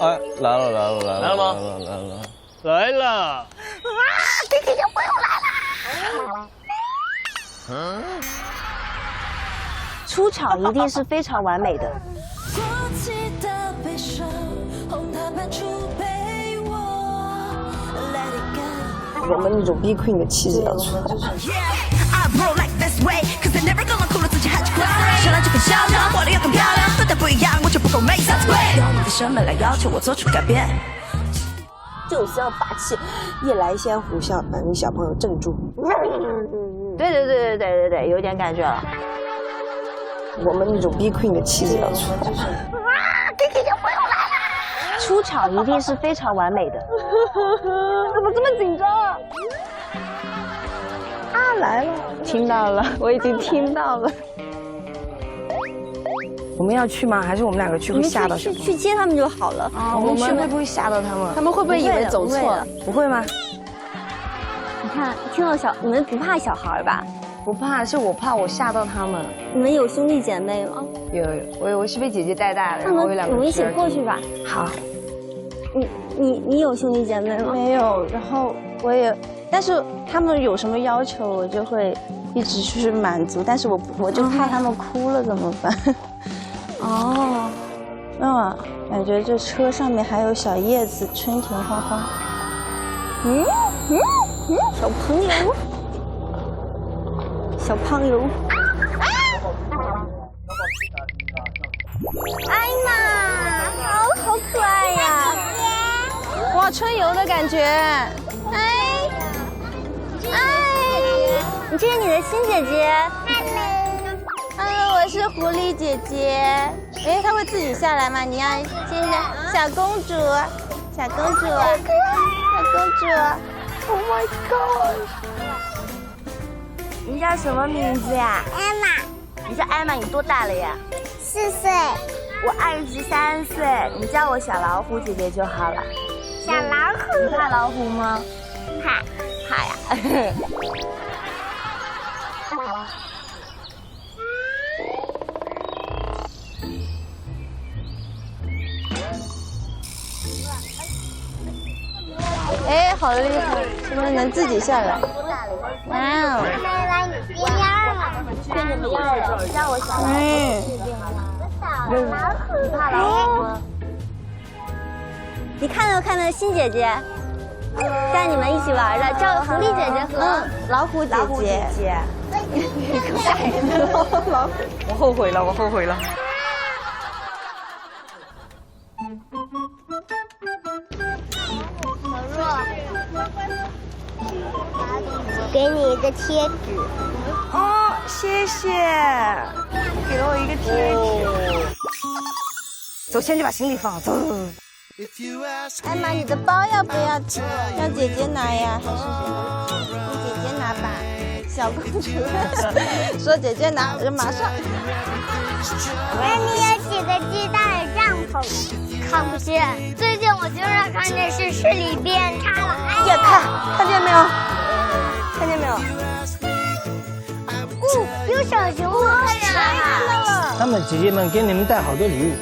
哎，来了吗？来了。啊，弟弟就不用来了。出场一定是非常完美的。我们那种 B Queen 的气质要出来。生来就很嚣张，活得又更漂亮，对待不一样，我就不够美。用你的审美来要求我做出改变，就是要霸气，夜来仙狐像把那小朋友镇住。对，有点感觉了。我们那种 B Queen 的气质要出来。弟弟就不用来了。出场一定是非常完美的。怎么这么紧张啊？啊，来了！听到了，我已经听到了。我们要去吗？还是我们两个去会吓到小朋友？去接他们就好了。啊，我们会不会吓到他们？他们会不会以为走错了？不会吗？你看，听到你们不怕小孩吧？不怕，是我怕我吓到他们。你们有兄弟姐妹吗？有，我是被姐姐带大的，那然后有两个。我们一起过去吧。好。你有兄弟姐妹吗？没有，然后我也，但是他们有什么要求，我就会一直去满足，但是我就怕他们哭了怎么办？哦，感觉这车上面还有小叶子，春田花花。小朋友，小胖友。哎妈，好可爱呀！哇，春游的感觉。你这是你的新姐姐。我是狐狸姐姐。哎，她会自己下来吗？你要现在小公主。Oh my god！ 你叫什么名字呀？艾玛。你叫艾玛，你多大了呀？4岁。我23岁，你叫我小老虎姐姐就好了。小老虎。你怕老虎吗？怕呀。哎，好厉害！怎么能自己下来？哇哦！来，你变样了。变什么样了？你叫我小老虎姐姐好了。小老虎。你怕老虎吗？你看没看到新姐姐带你们一起玩的，叫狐狸姐姐和老虎姐姐。我后悔了。给你一个贴纸。哦，谢谢，给了我一个贴纸。走，先去把行李放，走。艾玛，你的包要不要让姐姐拿呀？还是谁？你姐姐拿吧。小公主说姐姐拿，马上。那里有几个巨大的帐篷，看不见。最近我经常看见是视力变差了。呀，看见没有？看见没有？有小熊猫，看见了。他们姐姐们给你们带好多礼物。